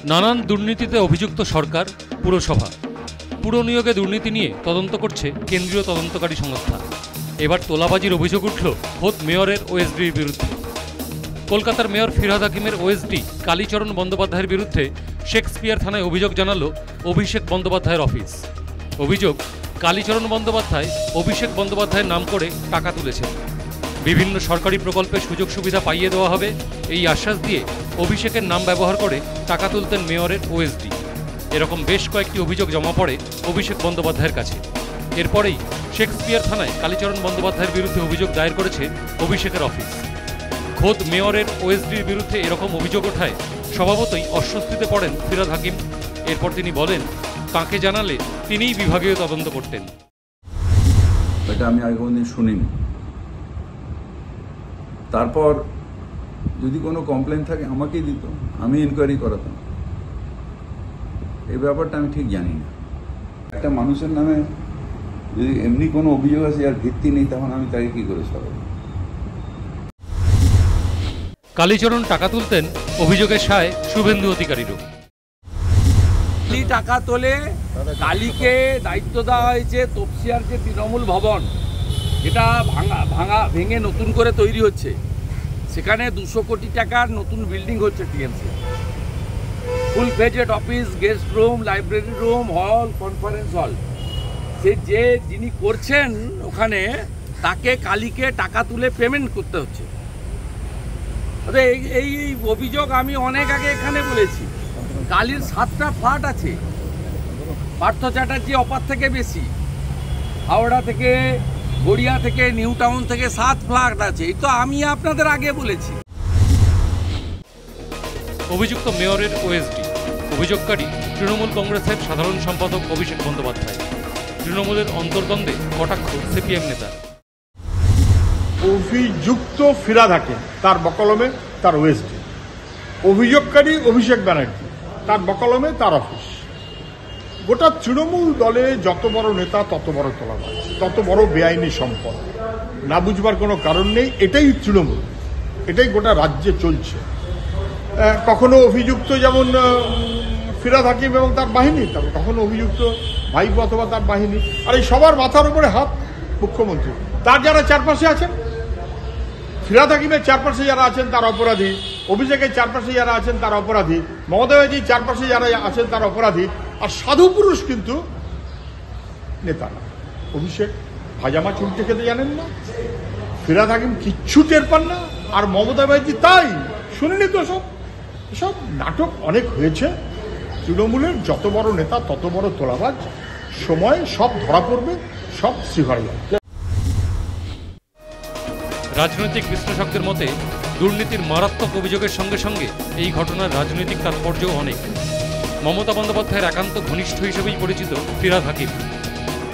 নানান দুর্নীতিতে অভিযুক্ত সরকার, পুরসভা। পুর নিয়োগে দুর্নীতি নিয়ে তদন্ত করছে কেন্দ্রীয় তদন্তকারী সংস্থা। এবার তোলাবাজির অভিযোগ উঠল খোদ মেয়রের ওএসডির বিরুদ্ধে। কলকাতার মেয়র ফিরহাদ হাকিমের ওএসডি কালীচরণ বন্দ্যোপাধ্যায়ের বিরুদ্ধে শেক্সপিয়ার থানায় অভিযোগ জানালো অভিষেক বন্দ্যোপাধ্যায়ের অফিস। অভিযোগ, কালীচরণ বন্দ্যোপাধ্যায় অভিষেক বন্দ্যোপাধ্যায়ের নাম করে টাকা তুলেছেন। বিভিন্ন সরকারি প্রকল্পে সুযোগ সুবিধা পাইয়ে দেওয়া হবে এই আশ্বাস দিয়ে অভিষেকের নাম ব্যবহার করে টাকা তুলতেন মেয়রের ওএসডি। এরকম বেশ কয়েকটি অভিযোগ জমা পড়ে অভিষেক বন্দ্যোপাধ্যায়ের কাছে। এরপরেই শেক্সপিয়ার থানায় কালীচরণ বন্দ্যোপাধ্যায়ের বিরুদ্ধে অভিযোগ দায়ের করেছে অভিষেকের অফিস। খোদ মেয়রের ওএসডির বিরুদ্ধে এরকম অভিযোগ ওঠায় স্বভাবতই অস্বস্তিতে পড়েন ফিরহাদ হাকিম। এরপর তিনি বলেন, তাঁকে জানালে তিনিই বিভাগীয় তদন্ত করতেন। এটা আমি আগে কোনোদিন শুনিনি। তারপর যদি কোনো কমপ্লেন থাকে আমাকেই দিত, আমি ইনকোয়ারি করাতাম। এই ব্যাপারটা আমি ঠিক জানি না। একটা মানুষের নামে যদি এমনি কোনো অভিযোগ আছে আর ভিত্তি নেই, তখন আমি তাকে কি করে সরাবো? কালীচরণ টাকা তুলতেন অভিযোগের সায় শুভেন্দু অধিকারীরও। টাকা তোলে, কালীকে দায়িত্ব দেওয়া হয়েছে তপসিয়ার যে তৃণমূল ভবন, এটা ভেঙে নতুন করে তৈরি হচ্ছে। সেখানে 200 কোটি টাকার নতুন বিল্ডিং হচ্ছে TMC. Full fledged office, guest room, library room, hall, conference hall. যিনি করছেন ওখানে, তাকে কালীকে টাকা তুলে পেমেন্ট করতে হচ্ছে। এই অভিযোগ আমি অনেক আগে এখানে বলেছি। কালীর 7টা ফ্ল্যাট আছে, পার্থ চ্যাটার্জি অপার থেকে বেশি, হাওড়া থেকে, গড়িয়া থেকে, নিউ টাউন থেকে 7 ফ্ল্যাট আছে। এই তো আমি আপনাদের আগে বলেছি। অভিযুক্ত মেয়রের ওএসডি, অভিযোগকারী তৃণমূল কংগ্রেসের সাধারণ সম্পাদক অভিষেক বন্দ্যোপাধ্যায়। তৃণমূলের অন্তর্দ্বন্দ্বে কটাক্ষ সিপিএম নেতা। অভিযুক্ত ফিরহাদ হাকিম, তার বকলমে তার ওএসডি। অভিযোগকারী অভিষেক ব্যানার্জি, তার বকলমে তার অফিস। গোটা তৃণমূল দলে যত বড় নেতা তত বড় তোলাবাজ, তত বড় বেআইনি সম্পদ। না বুঝবার কোনো কারণ নেই। এটাই তৃণমূল, এটাই গোটা রাজ্যে চলছে। কখনো অভিযুক্ত যেমন ফিরহাদ হাকিম এবং তার বাহিনী, তবে কখনো অভিযুক্ত ভাইপো অথবা তার বাহিনী। আর এই সবার মাথার উপরে হাত মুখ্যমন্ত্রী। তার যারা চারপাশে আছেন, ফিরহাদ হাকিমের চারপাশে যারা আছেন তারা অপরাধী, অভিষেকের চারপাশে যারা আছেন তারা অপরাধী, মমতা ব্যানার্জির চারপাশে যারা আছেন তারা অপরাধী। আর সাধু পুরুষ কিন্তু নেতা না। অভিষেক ভাজামা চুলটে খেতে জানেন না, ফিরহাদ হাকিম কিচ্ছু টের পান না, আর মমতা ব্যানার্জি তাই। শুনিনি তো এসব নাটক অনেক হয়েছে। তৃণমূলের যত বড় নেতা তত বড় তোলাবাজ। সময় সব ধরা পড়বে, সব সিভারি। রাজনৈতিক বিশ্লেষকদের মতে দুর্নীতির মারাত্মক অভিযোগের সঙ্গে সঙ্গে এই ঘটনার রাজনৈতিক তাৎপর্যও অনেক। মমতা বন্দ্যোপাধ্যায়ের একান্ত ঘনিষ্ঠ হিসেবেই পরিচিত ফিরহাদ হাকিম।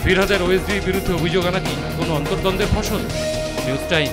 ফিরহাদের ওএসডির বিরুদ্ধে অভিযোগ আনা কি কোনো অন্তর্দ্বন্দ্বের ফসল? News time.